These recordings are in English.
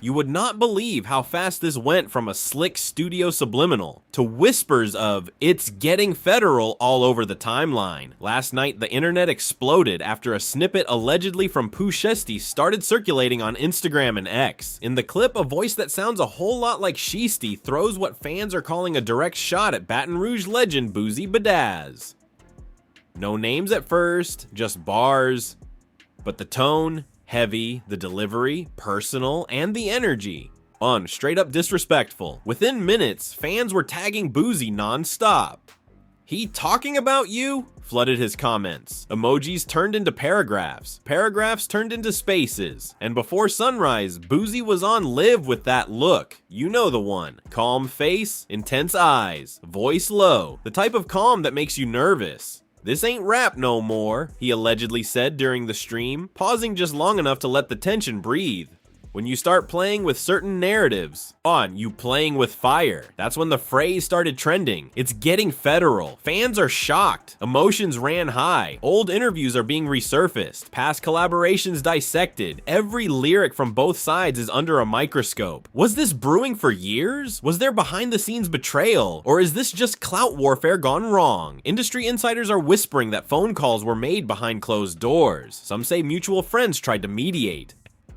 You would not believe how fast this went from a slick studio subliminal to whispers of "it's getting federal" all over the timeline. Last night, the internet exploded after a snippet allegedly from Pooh Shiesty started circulating on Instagram and X. In the clip, a voice that sounds a whole lot like Shiesty throws what fans are calling a direct shot at Baton Rouge legend Boosie Badazz. No names at first, just bars, but the tone, heavy, the delivery, personal, and the energy, straight up disrespectful. Within minutes, fans were tagging Boosie non-stop. "He talking about you?" flooded his comments. Emojis turned into paragraphs, paragraphs turned into spaces, and before sunrise, Boosie was on live with that look. You know the one. Calm face, intense eyes, voice low, the type of calm that makes you nervous. "This ain't rap no more," he allegedly said during the stream, pausing just long enough to let the tension breathe. When you start playing with certain narratives, you playing with fire. That's when the phrase started trending. It's getting federal. Fans are shocked. Emotions ran high. Old interviews are being resurfaced. Past collaborations dissected. Every lyric from both sides is under a microscope. Was this brewing for years? Was there behind the scenes betrayal? Or is this just clout warfare gone wrong? Industry insiders are whispering that phone calls were made behind closed doors. Some say mutual friends tried to mediate.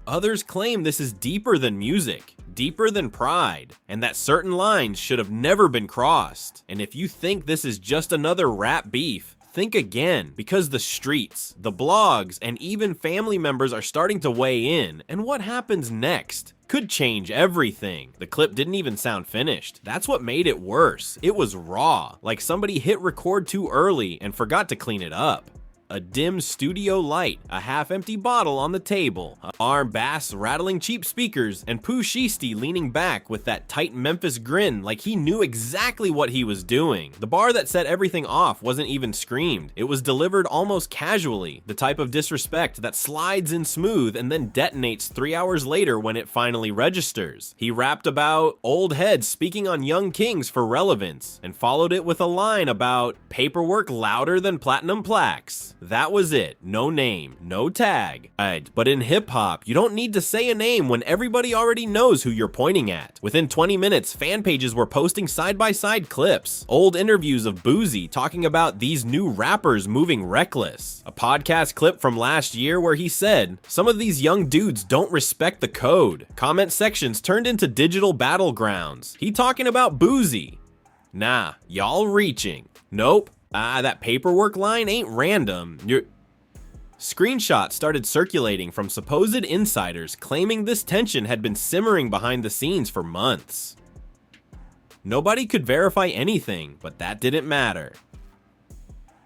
Others claim this is deeper than music, deeper than pride, and that certain lines should have never been crossed. And if you think this is just another rap beef, think again, because the streets, the blogs, and even family members are starting to weigh in, and what happens next could change everything. The clip didn't even sound finished. That's what made it worse. It was raw, like somebody hit record too early and forgot to clean it up. A dim studio light, a half-empty bottle on the table, arm bass rattling cheap speakers, and Pooh Shiesty leaning back with that tight Memphis grin like he knew exactly what he was doing. The bar that set everything off wasn't even screamed. It was delivered almost casually, the type of disrespect that slides in smooth and then detonates 3 hours later when it finally registers. He rapped about old heads speaking on young kings for relevance, and followed it with a line about paperwork louder than platinum plaques. That was it. No name, no tag. But in hip-hop, you don't need to say a name when everybody already knows who you're pointing at. Within 20 minutes, fan pages were posting side-by-side clips, old interviews of Boosie talking about these new rappers moving reckless, a podcast clip from last year where he said, "Some of these young dudes don't respect the code." Comment sections turned into digital battlegrounds. He talking about Boosie. Nah, y'all reaching. Nope. That paperwork line ain't random. Screenshots started circulating from supposed insiders claiming this tension had been simmering behind the scenes for months. Nobody could verify anything, but that didn't matter.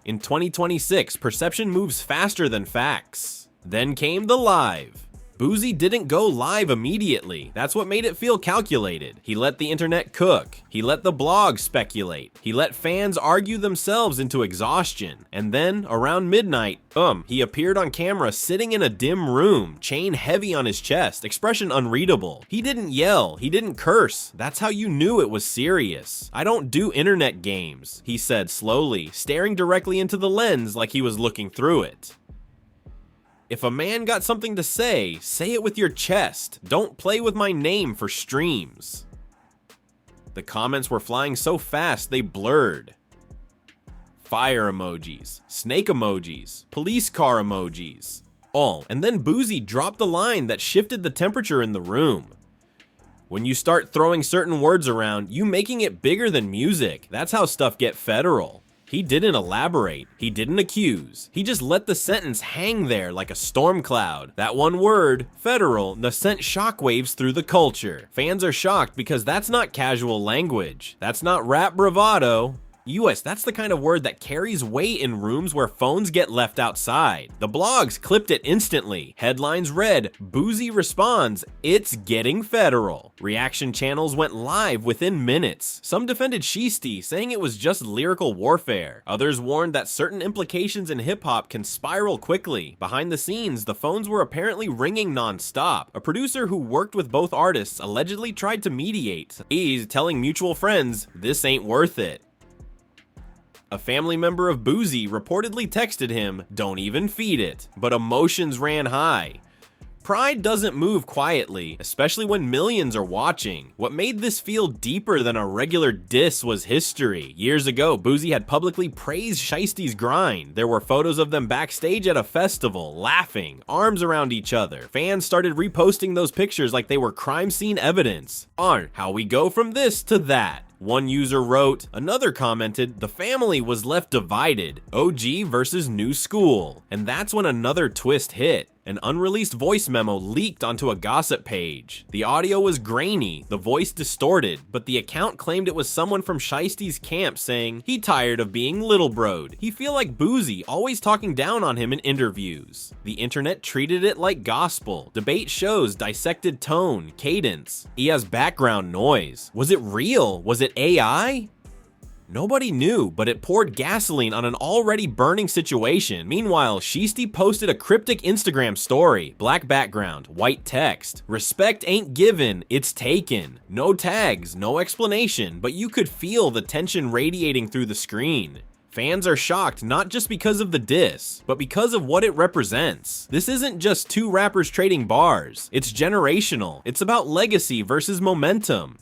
In 2026, perception moves faster than facts. Then came the live. Boosie didn't go live immediately. That's what made it feel calculated. He let the internet cook. He let the blog speculate. He let fans argue themselves into exhaustion. And then, around midnight, he appeared on camera sitting in a dim room, chain heavy on his chest, expression unreadable. He didn't yell. He didn't curse. That's how you knew it was serious. "I don't do internet games," he said slowly, staring directly into the lens like he was looking through it. If a man got something to say it with your chest. Don't play with my name for streams. The comments were flying so fast they blurred. Fire emojis, snake emojis, police car emojis. And then Boosie dropped the line that shifted the temperature in the room. When you start throwing certain words around, you making it bigger than music. That's how stuff get federal. He didn't elaborate, he didn't accuse, he just let the sentence hang there like a storm cloud. That one word, federal, sent shockwaves through the culture. Fans are shocked because that's not casual language. That's not rap bravado. That's the kind of word that carries weight in rooms where phones get left outside. The blogs clipped it instantly. Headlines read, "Boosie responds, it's getting federal." Reaction channels went live within minutes. Some defended Shiesty, saying it was just lyrical warfare. Others warned that certain implications in hip-hop can spiral quickly. Behind the scenes, the phones were apparently ringing non-stop. A producer who worked with both artists allegedly tried to mediate. He's telling mutual friends, "This ain't worth it." A family member of Boosie reportedly texted him, "Don't even feed it," but emotions ran high. Pride doesn't move quietly, especially when millions are watching. What made this feel deeper than a regular diss was history. Years ago, Boosie had publicly praised Shiesty's grind. There were photos of them backstage at a festival, laughing, arms around each other. Fans started reposting those pictures like they were crime scene evidence. On how we go from this to that. One user wrote, another commented, the family was left divided, OG versus new school. And that's when another twist hit. An unreleased voice memo leaked onto a gossip page. The audio was grainy, the voice distorted, but the account claimed it was someone from Shiesty's camp saying, he tired of being little broed. He feel like Boosie, always talking down on him in interviews. The internet treated it like gospel. Debate shows dissected tone, cadence. He has background noise. Was it real? Was it AI? Nobody knew, but it poured gasoline on an already burning situation. Meanwhile, Shiesty posted a cryptic Instagram story. Black background, white text. Respect ain't given, it's taken. No tags, no explanation, but you could feel the tension radiating through the screen. Fans are shocked not just because of the diss, but because of what it represents. This isn't just two rappers trading bars. It's generational. It's about legacy versus momentum.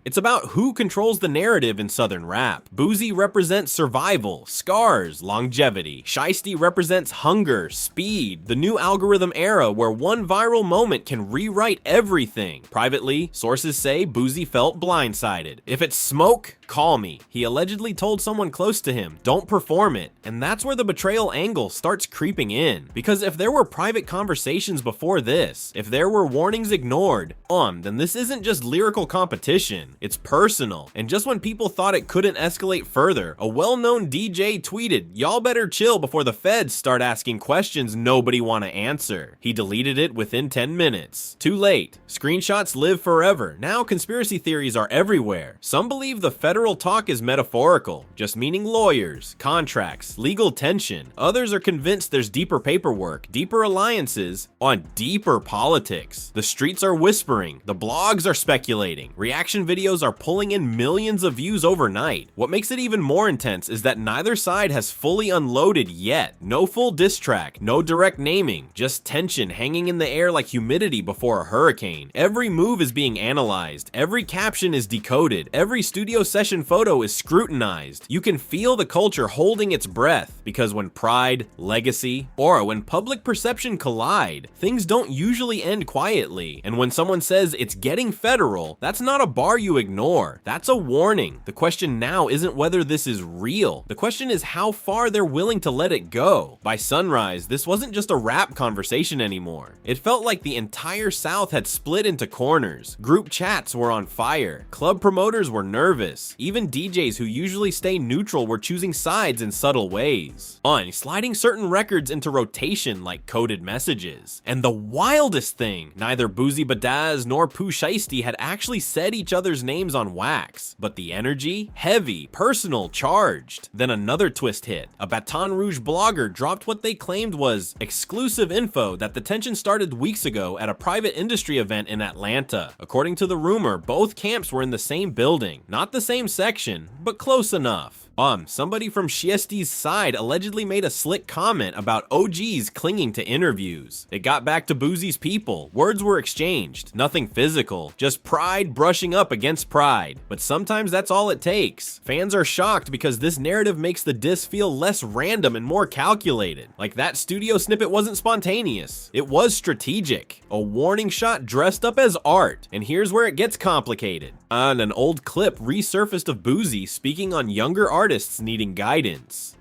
It's about who controls the narrative in Southern rap. Boosie represents survival, scars, longevity. Shiesty represents hunger, speed, the new algorithm era where one viral moment can rewrite everything. Privately, sources say Boosie felt blindsided. If it's smoke, call me. He allegedly told someone close to him, don't perform it. And that's where the betrayal angle starts creeping in. Because if there were private conversations before this, if there were warnings ignored, then this isn't just lyrical competition. It's personal. And just when people thought it couldn't escalate further, a well-known DJ tweeted, y'all better chill before the feds start asking questions nobody want to answer. He deleted it within 10 minutes. Too late. Screenshots live forever. Now conspiracy theories are everywhere. Some believe the federal talk is metaphorical, just meaning lawyers, contracts, legal tension. Others are convinced there's deeper paperwork, deeper alliances, on deeper politics. The streets are whispering, the blogs are speculating, reaction videos are pulling in millions of views overnight. What makes it even more intense is that neither side has fully unloaded yet. No full diss track, no direct naming, just tension hanging in the air like humidity before a hurricane. Every move is being analyzed, every caption is decoded, every studio session photo is scrutinized. You can feel the culture holding its breath, because when pride, legacy, or when public perception collide, things don't usually end quietly. And when someone says it's getting federal, that's not a bar you ignore. That's a warning. The question now isn't whether this is real. The question is how far they're willing to let it go. By sunrise, this wasn't just a rap conversation anymore. It felt like the entire South had split into corners. Group chats were on fire. Club promoters were nervous. Even DJs who usually stay neutral were choosing sides in subtle ways. Sliding certain records into rotation like coded messages. And the wildest thing, neither Boosie Badazz nor Pooh Shiesty had actually said each other's names on wax, but the energy, heavy, personal, charged. Then another twist hit. A Baton Rouge blogger dropped what they claimed was exclusive info that the tension started weeks ago at a private industry event in Atlanta. According to the rumor, both camps were in the same building, not the same section, but close enough. Somebody from Shiesty's side allegedly made a slick comment about OGs clinging to interviews. It got back to Boosie's people. Words were exchanged. Nothing physical. Just pride brushing up against pride. But sometimes that's all it takes. Fans are shocked because this narrative makes the diss feel less random and more calculated. Like that studio snippet wasn't spontaneous. It was strategic. A warning shot dressed up as art. And here's where it gets complicated. An old clip resurfaced of Boosie speaking on younger artists needing guidance.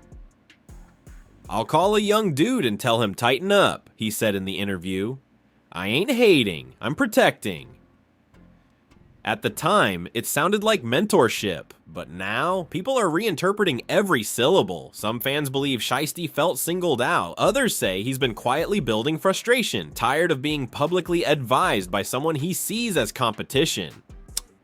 I'll call a young dude and tell him tighten up, he said in the interview. I ain't hating, I'm protecting. At the time, it sounded like mentorship, but now, people are reinterpreting every syllable. Some fans believe Shiesty felt singled out. Others say he's been quietly building frustration, tired of being publicly advised by someone he sees as competition.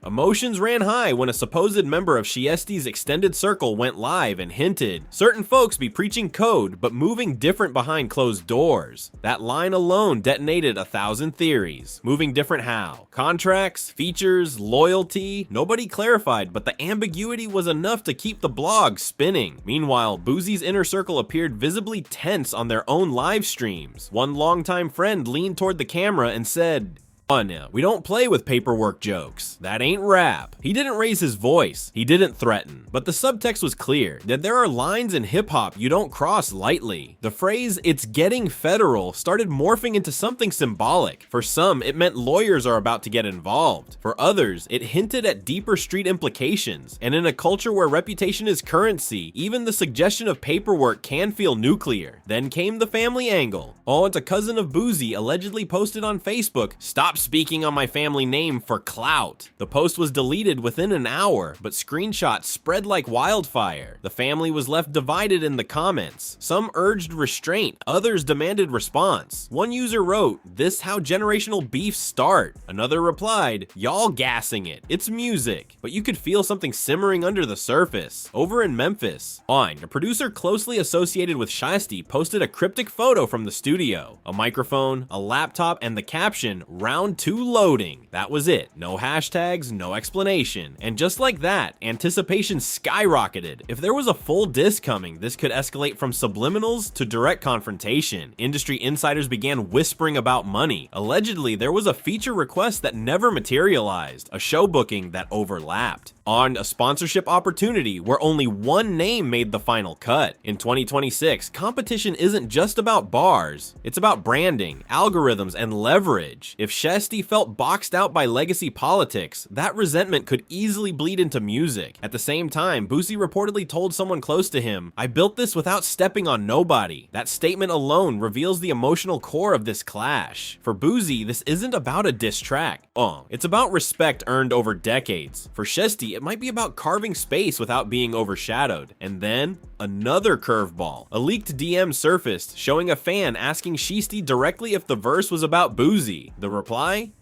Emotions ran high when a supposed member of Shiesty's extended circle went live and hinted certain folks be preaching code but moving different behind closed doors. That line alone detonated 1,000 theories. Moving different how? Contracts, features, loyalty? Nobody clarified, but the ambiguity was enough to keep the blog spinning. Meanwhile, Boosie's inner circle appeared visibly tense on their own live streams. One longtime friend leaned toward the camera and said, "On now, we don't play with paperwork jokes. That ain't rap." He didn't raise his voice, he didn't threaten, but the subtext was clear that there are lines in hip-hop you don't cross lightly. The phrase, "it's getting federal," started morphing into something symbolic. For some, it meant lawyers are about to get involved. For others, it hinted at deeper street implications, and in a culture where reputation is currency, even the suggestion of paperwork can feel nuclear. Then came the family angle. Oh, and a cousin of Boosie allegedly posted on Facebook, "Stop speaking on my family name for clout." The post was deleted within an hour, but screenshots spread like wildfire. The family was left divided in the comments. Some urged restraint, others demanded response. One user wrote, "This how generational beefs start." Another replied, "Y'all gassing it, it's music." But you could feel something simmering under the surface. Over in Memphis, a producer closely associated with Shiesty posted a cryptic photo from the studio. A microphone, a laptop, and the caption, "Round 2 loading." That was it. No hashtags, no explanation. And just like that, anticipation skyrocketed. If there was a full diss coming, this could escalate from subliminals to direct confrontation. Industry insiders began whispering about money. Allegedly, there was a feature request that never materialized, a show booking that overlapped, on a sponsorship opportunity where only one name made the final cut. In 2026, competition isn't just about bars, it's about branding, algorithms, and leverage. If Shiesty felt boxed out by legacy politics, that resentment could easily bleed into music. At the same time, Boosie reportedly told someone close to him, "I built this without stepping on nobody." That statement alone reveals the emotional core of this clash. For Boosie, this isn't about a diss track. It's about respect earned over decades. For Shiesty, it might be about carving space without being overshadowed. And then, another curveball. A leaked DM surfaced, showing a fan asking Shiesty directly if the verse was about Boosie. The reply?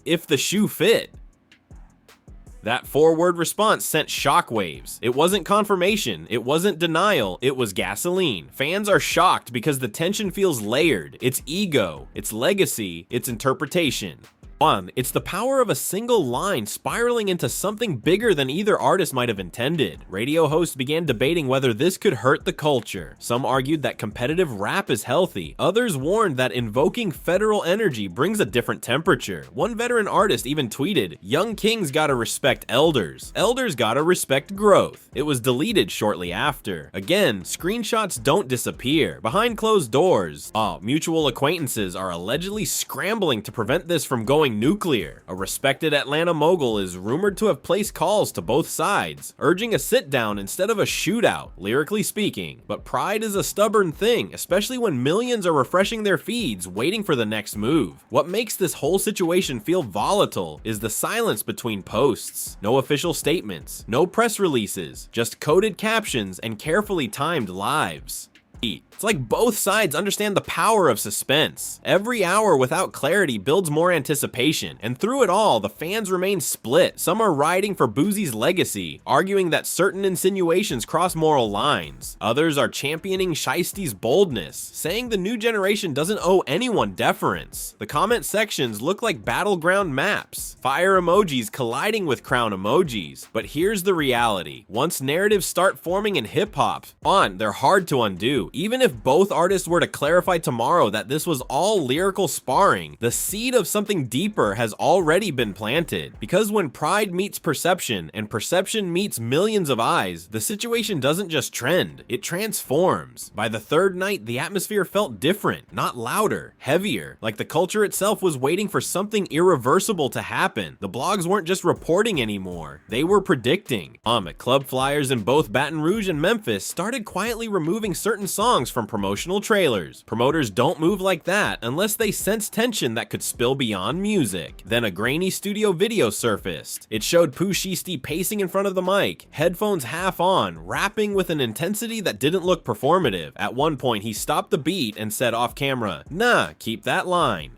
"If the shoe fit." That 4-word response sent shockwaves. It wasn't confirmation, it wasn't denial, it was gasoline. Fans are shocked because the tension feels layered. It's ego, it's legacy, it's interpretation. It's the power of a single line spiraling into something bigger than either artist might have intended. Radio hosts began debating whether this could hurt the culture. Some argued that competitive rap is healthy. Others warned that invoking federal energy brings a different temperature. One veteran artist even tweeted, "Young kings gotta respect elders. Elders gotta respect growth." It was deleted shortly after. Again, screenshots don't disappear. Behind closed doors, mutual acquaintances are allegedly scrambling to prevent this from going nuclear. A respected Atlanta mogul is rumored to have placed calls to both sides, urging a sit-down instead of a shootout, lyrically speaking. But pride is a stubborn thing, especially when millions are refreshing their feeds, waiting for the next move. What makes this whole situation feel volatile is the silence between posts. No official statements, no press releases, just coded captions and carefully timed lives. It's like both sides understand the power of suspense. Every hour without clarity builds more anticipation, and through it all, the fans remain split. Some are riding for Boosie's legacy, arguing that certain insinuations cross moral lines. Others are championing Shiesty's boldness, saying the new generation doesn't owe anyone deference. The comment sections look like battleground maps, fire emojis colliding with crown emojis. But here's the reality. Once narratives start forming in hip-hop, they're hard to undo. Even if both artists were to clarify tomorrow that this was all lyrical sparring, the seed of something deeper has already been planted. Because when pride meets perception and perception meets millions of eyes, the situation doesn't just trend, it transforms. By the third night, the atmosphere felt different, not louder, heavier, like the culture itself was waiting for something irreversible to happen. The blogs weren't just reporting anymore, they were predicting. Club flyers in both Baton Rouge and Memphis started quietly removing certain songs from promotional trailers. Promoters don't move like that unless they sense tension that could spill beyond music. Then a grainy studio video surfaced. It showed Pooh Shiesty pacing in front of the mic, headphones half on, rapping with an intensity that didn't look performative. At one point, he stopped the beat and said off camera, "Nah, keep that line."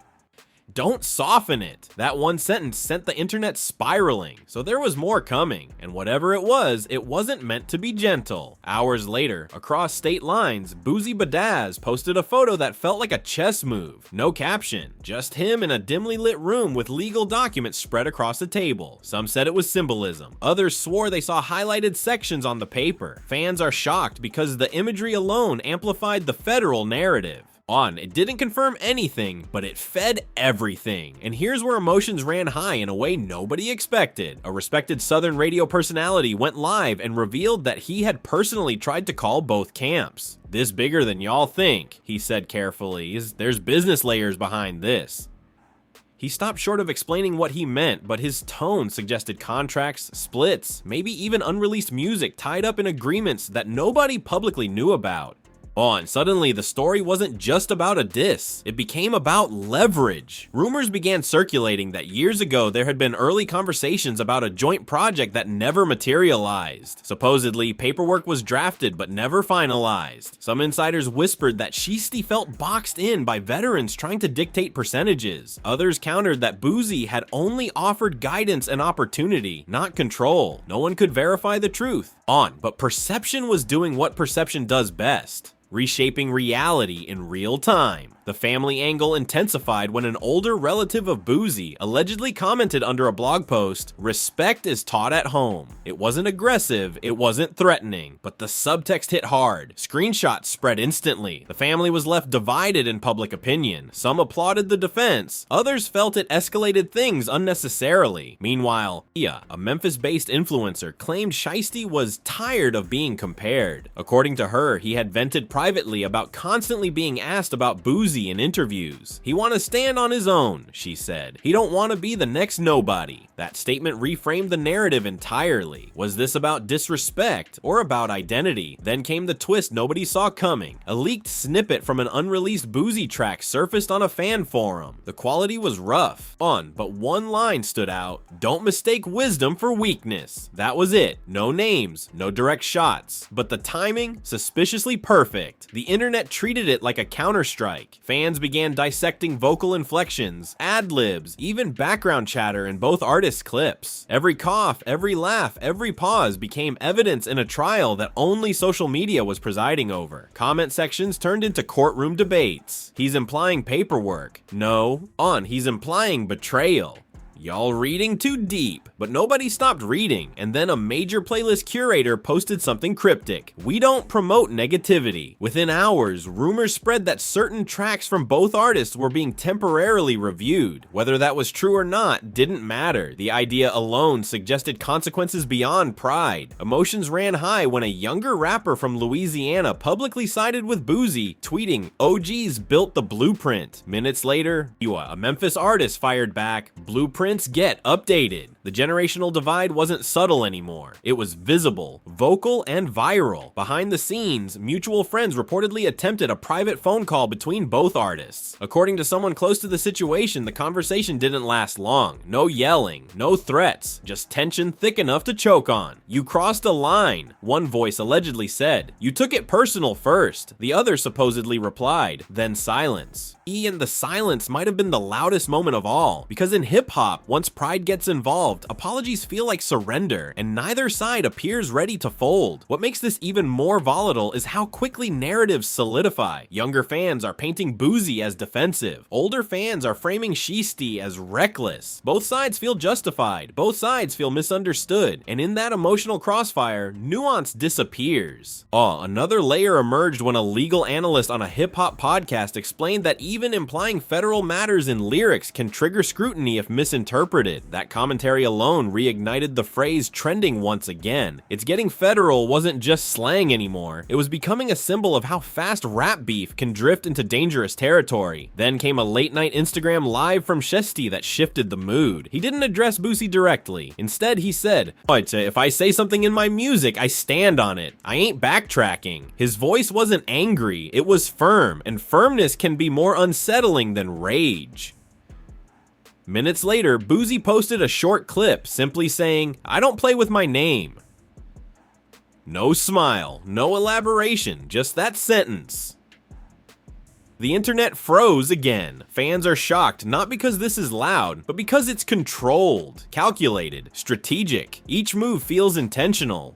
Don't soften it. That one sentence sent the internet spiraling, so there was more coming, and whatever it wasn't meant to be gentle. Hours later, across state lines, Boosie Badazz posted a photo that felt like a chess move. No caption, just him in a dimly lit room with legal documents spread across the table. Some said it was symbolism. Others swore they saw highlighted sections on the paper. Fans are shocked because the imagery alone amplified the federal narrative. It didn't confirm anything, but it fed everything. And here's where emotions ran high in a way nobody expected. A respected Southern radio personality went live and revealed that he had personally tried to call both camps. "This bigger than y'all think," he said carefully. "There's business layers behind this." He stopped short of explaining what he meant, but his tone suggested contracts, splits, maybe even unreleased music tied up in agreements that nobody publicly knew about. And suddenly the story wasn't just about a diss, it became about leverage. Rumors began circulating that years ago there had been early conversations about a joint project that never materialized. Supposedly, paperwork was drafted but never finalized. Some insiders whispered that Shiesty felt boxed in by veterans trying to dictate percentages. Others countered that Boosie had only offered guidance and opportunity, not control. No one could verify the truth. But perception was doing what perception does best: reshaping reality in real time. The family angle intensified when an older relative of Boosie allegedly commented under a blog post, "Respect is taught at home." It wasn't aggressive, it wasn't threatening, but the subtext hit hard. Screenshots spread instantly. The family was left divided in public opinion. Some applauded the defense, others felt it escalated things unnecessarily. Meanwhile, Ia, a Memphis-based influencer, claimed Shiesty was tired of being compared. According to her, he had vented privately about constantly being asked about Boosie in interviews. "He want to stand on his own," she said. "He don't want to be the next nobody." That statement reframed the narrative entirely. Was this about disrespect or about identity? Then came the twist nobody saw coming. A leaked snippet from an unreleased Boosie track surfaced on a fan forum. The quality was rough, but one line stood out: "Don't mistake wisdom for weakness." That was it. No names, no direct shots, but the timing, suspiciously perfect. The internet treated it like a counterstrike. Fans began dissecting vocal inflections, ad-libs, even background chatter in both artists' clips. Every cough, every laugh, every pause became evidence in a trial that only social media was presiding over. Comment sections turned into courtroom debates. "He's implying paperwork." No. He's implying betrayal. Y'all reading too deep. But nobody stopped reading, and then a major playlist curator posted something cryptic: "We don't promote negativity." Within hours, rumors spread that certain tracks from both artists were being temporarily reviewed. Whether that was true or not didn't matter. The idea alone suggested consequences beyond pride. Emotions ran high when a younger rapper from Louisiana publicly sided with Boosie, tweeting, "OGs built the blueprint." Minutes later, a Memphis artist fired back, "Blueprints get updated." The generational divide wasn't subtle anymore. It was visible, vocal, and viral. Behind the scenes, mutual friends reportedly attempted a private phone call between both artists. According to someone close to the situation, the conversation didn't last long. No yelling, no threats, just tension thick enough to choke on. "You crossed a line," one voice allegedly said. "You took it personal first," the other supposedly replied. Then silence. And the silence might have been the loudest moment of all, because in hip-hop, once pride gets involved, apologies feel like surrender, and neither side appears ready to fold. What makes this even more volatile is how quickly narratives solidify. Younger fans are painting Boosie as defensive. Older fans are framing Shiesty as reckless. Both sides feel justified. Both sides feel misunderstood. And in that emotional crossfire, nuance disappears. Another layer emerged when a legal analyst on a hip-hop podcast explained that even implying federal matters in lyrics can trigger scrutiny if misinterpreted. That commentary alone reignited the phrase trending once again. "It's getting federal" wasn't just slang anymore. It was becoming a symbol of how fast rap beef can drift into dangerous territory. Then came a late-night Instagram live from Shiesty that shifted the mood. He didn't address Boosie directly. Instead, he said, "If I say something in my music, I stand on it. I ain't backtracking." His voice wasn't angry, it was firm, and firmness can be more unsettling than rage. Minutes later, Boosie posted a short clip simply saying, "I don't play with my name." No smile, no elaboration, just that sentence. The internet froze again. Fans are shocked not because this is loud, but because it's controlled, calculated, strategic. Each move feels intentional.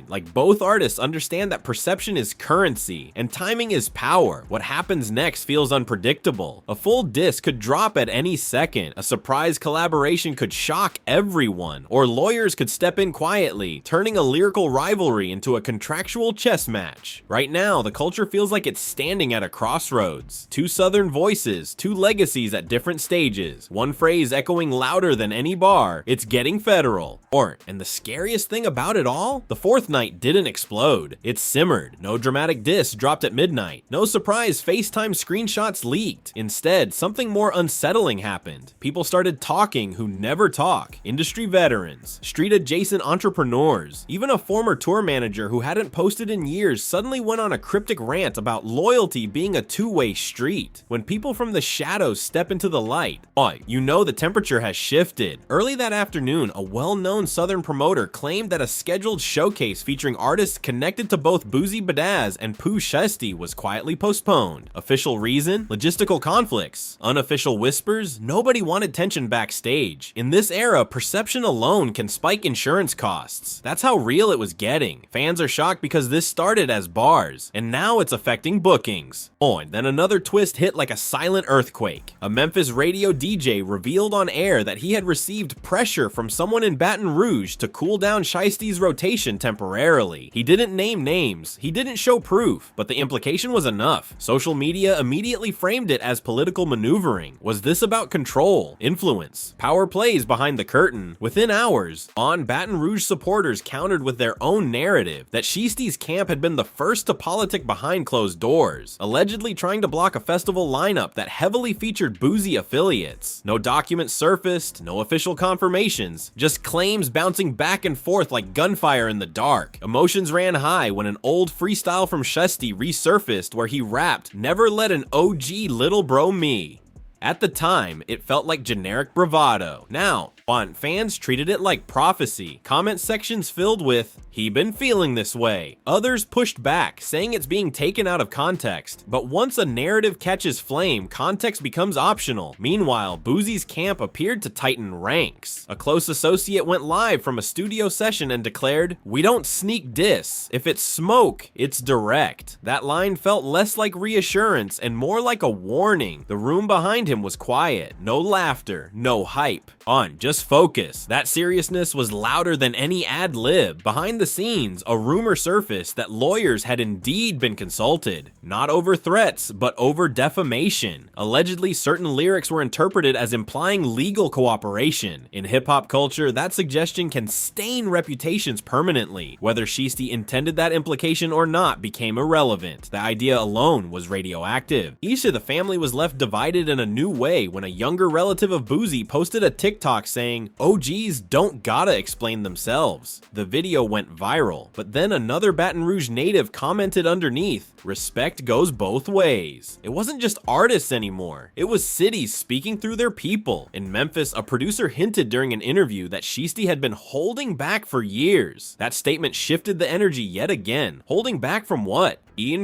Like, both artists understand that perception is currency and timing is power. What happens next feels unpredictable. A full diss could drop at any second, a surprise collaboration could shock everyone, or lawyers could step in quietly, turning a lyrical rivalry into a contractual chess match. Right now, the culture feels like it's standing at a crossroads. Two southern voices, two legacies at different stages, one phrase echoing louder than any bar: it's getting federal. And the scariest thing about it all? The fourth night didn't explode. It simmered. No dramatic diss dropped at midnight. No surprise FaceTime screenshots leaked. Instead, something more unsettling happened. People started talking who never talk. Industry veterans, street-adjacent entrepreneurs, even a former tour manager who hadn't posted in years suddenly went on a cryptic rant about loyalty being a two-way street. When people from the shadows step into the light, you know the temperature has shifted. Early that afternoon, a well-known Southern promoter claimed that a scheduled showcase featuring artists connected to both Boosie Badazz and Pooh Shiesty was quietly postponed. Official reason? Logistical conflicts. Unofficial whispers? Nobody wanted tension backstage. In this era, perception alone can spike insurance costs. That's how real it was getting. Fans are shocked because this started as bars, and now it's affecting bookings. And then another twist hit like a silent earthquake. A Memphis radio DJ revealed on air that he had received pressure from someone in Baton Rouge to cool down Shiesty's rotation temporarily. He didn't name names, he didn't show proof, but the implication was enough. Social media immediately framed it as political maneuvering. Was this about control, influence, power plays behind the curtain? Within hours, Baton Rouge supporters countered with their own narrative that Shiesty's camp had been the first to politic behind closed doors, allegedly trying to block a festival lineup that heavily featured Boosie affiliates. No documents surfaced, no official confirmations, just claims bouncing back and forth like gunfire in the dark. Emotions ran high when an old freestyle from Shiesty resurfaced where he rapped, "Never let an OG little bro me." At the time, it felt like generic bravado. Now, fans treated it like prophecy. Comment sections filled with, "He been feeling this way." Others pushed back, saying it's being taken out of context. But once a narrative catches flame, context becomes optional. Meanwhile, Boosie's camp appeared to tighten ranks. A close associate went live from a studio session and declared, "We don't sneak diss. If it's smoke, it's direct." That line felt less like reassurance and more like a warning. The room behind him was quiet. No laughter, no hype. Just focus. That seriousness was louder than any ad-lib. Behind the scenes, a rumor surfaced that lawyers had indeed been consulted. Not over threats, but over defamation. Allegedly, certain lyrics were interpreted as implying legal cooperation. In hip-hop culture, that suggestion can stain reputations permanently. Whether Shiesty intended that implication or not became irrelevant. The idea alone was radioactive. Each of the family was left divided in a new way when a younger relative of Boosie posted a TikTok saying, "OGs don't gotta explain themselves." The video went viral, but then another Baton Rouge native commented underneath, "Respect goes both ways." It wasn't just artists anymore, it was cities speaking through their people. In Memphis, a producer hinted during an interview that Shiesty had been holding back for years. That statement shifted the energy yet again. Holding back from what?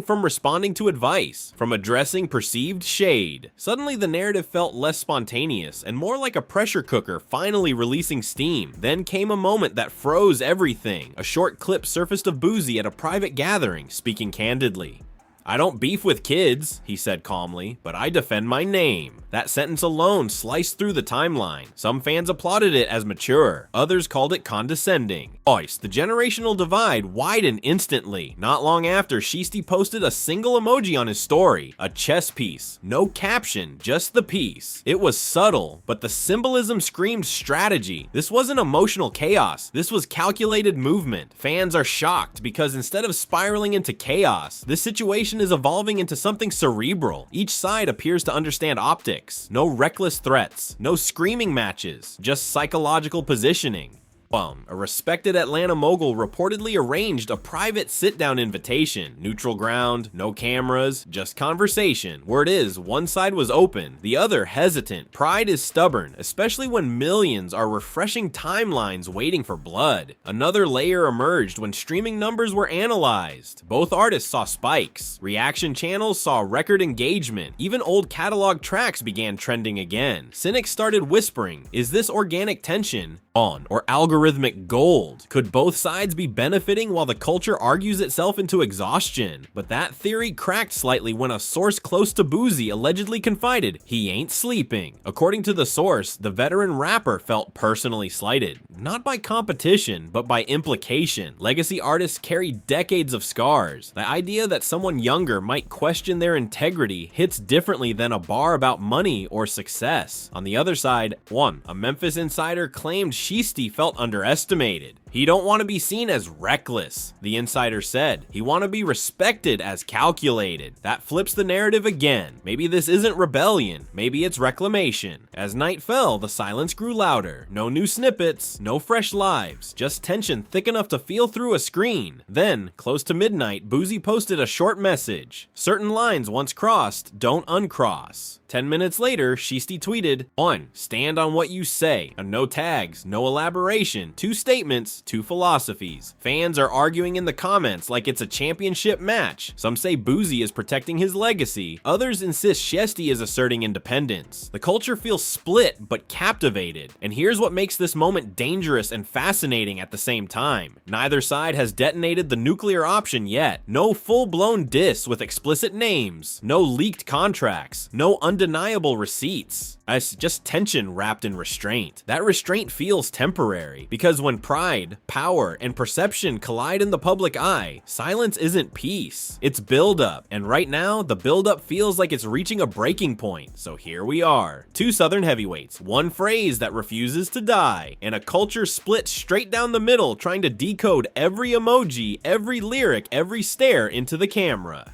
From responding to advice, from addressing perceived shade. Suddenly the narrative felt less spontaneous and more like a pressure cooker finally releasing steam. Then came a moment that froze everything. A short clip surfaced of Boosie at a private gathering, speaking candidly. "I don't beef with kids," he said calmly, "but I defend my name." That sentence alone sliced through the timeline. Some fans applauded it as mature, others called it condescending. The generational divide widened instantly. Not long after, Shiesty posted a single emoji on his story, a chess piece. No caption, just the piece. It was subtle, but the symbolism screamed strategy. This wasn't emotional chaos, this was calculated movement. Fans are shocked because instead of spiraling into chaos, this situation is evolving into something cerebral. Each side appears to understand optics. No reckless threats, no screaming matches, just psychological positioning. A respected Atlanta mogul reportedly arranged a private sit-down invitation. Neutral ground, no cameras, just conversation. Word is, one side was open, the other hesitant. Pride is stubborn, especially when millions are refreshing timelines waiting for blood. Another layer emerged when streaming numbers were analyzed. Both artists saw spikes. Reaction channels saw record engagement. Even old catalog tracks began trending again. Cynics started whispering, is this organic tension on or algorithmic gold? Could both sides be benefiting while the culture argues itself into exhaustion? But that theory cracked slightly when a source close to Boosie allegedly confided he ain't sleeping. According to the source, the veteran rapper felt personally slighted, not by competition, but by implication. Legacy artists carry decades of scars. The idea that someone younger might question their integrity hits differently than a bar about money or success. On the other side, a Memphis insider claimed Shiesty felt underestimated. He don't want to be seen as reckless, the insider said. He want to be respected as calculated. That flips the narrative again. Maybe this isn't rebellion, maybe it's reclamation. As night fell, the silence grew louder. No new snippets, no fresh lives, just tension thick enough to feel through a screen. Then, close to midnight, Boosie posted a short message. Certain lines once crossed, don't uncross. 10 minutes later, Shiesty tweeted, stand on what you say. No tags, no elaboration, 2 statements, 2 philosophies. Fans are arguing in the comments like it's a championship match. Some say Boosie is protecting his legacy. Others insist Shiesty is asserting independence. The culture feels split but captivated. And here's what makes this moment dangerous and fascinating at the same time. Neither side has detonated the nuclear option yet. No full-blown diss with explicit names. No leaked contracts. No undeniable receipts. It's just tension wrapped in restraint. That restraint feels temporary, because when pride, power, and perception collide in the public eye, silence isn't peace, it's buildup. And right now, the buildup feels like it's reaching a breaking point. So here we are. 2 Southern heavyweights, one phrase that refuses to die, and a culture split straight down the middle trying to decode every emoji, every lyric, every stare into the camera.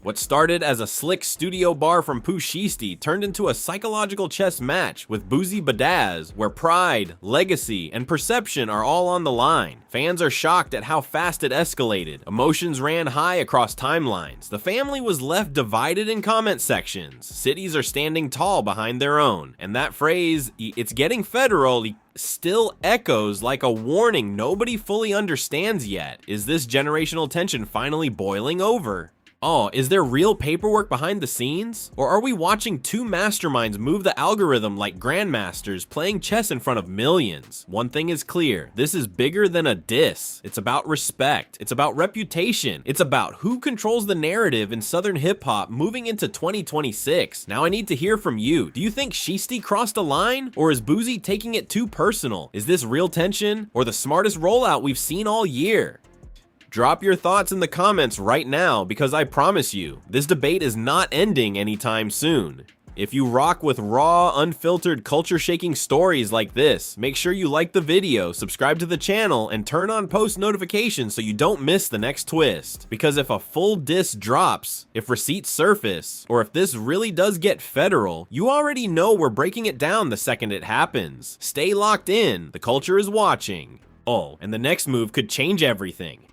What started as a slick studio bar from Pooh Shiesty turned into a psychological chess match with Boosie Badazz, where pride, legacy, and perception are all on the line. Fans are shocked at how fast it escalated. Emotions ran high across timelines. The family was left divided in comment sections. Cities are standing tall behind their own. And that phrase, it's getting federal, still echoes like a warning nobody fully understands yet. Is this generational tension finally boiling over? Is there real paperwork behind the scenes? Or are we watching 2 masterminds move the algorithm like grandmasters playing chess in front of millions? One thing is clear, this is bigger than a diss. It's about respect. It's about reputation. It's about who controls the narrative in Southern hip-hop moving into 2026. Now I need to hear from you. Do you think Shiesty crossed a line? Or is Boosie taking it too personal? Is this real tension? Or the smartest rollout we've seen all year? Drop your thoughts in the comments right now, because I promise you, this debate is not ending anytime soon. If you rock with raw, unfiltered, culture-shaking stories like this, make sure you like the video, subscribe to the channel, and turn on post notifications so you don't miss the next twist. Because if a full diss drops, if receipts surface, or if this really does get federal, you already know we're breaking it down the second it happens. Stay locked in, the culture is watching. And the next move could change everything.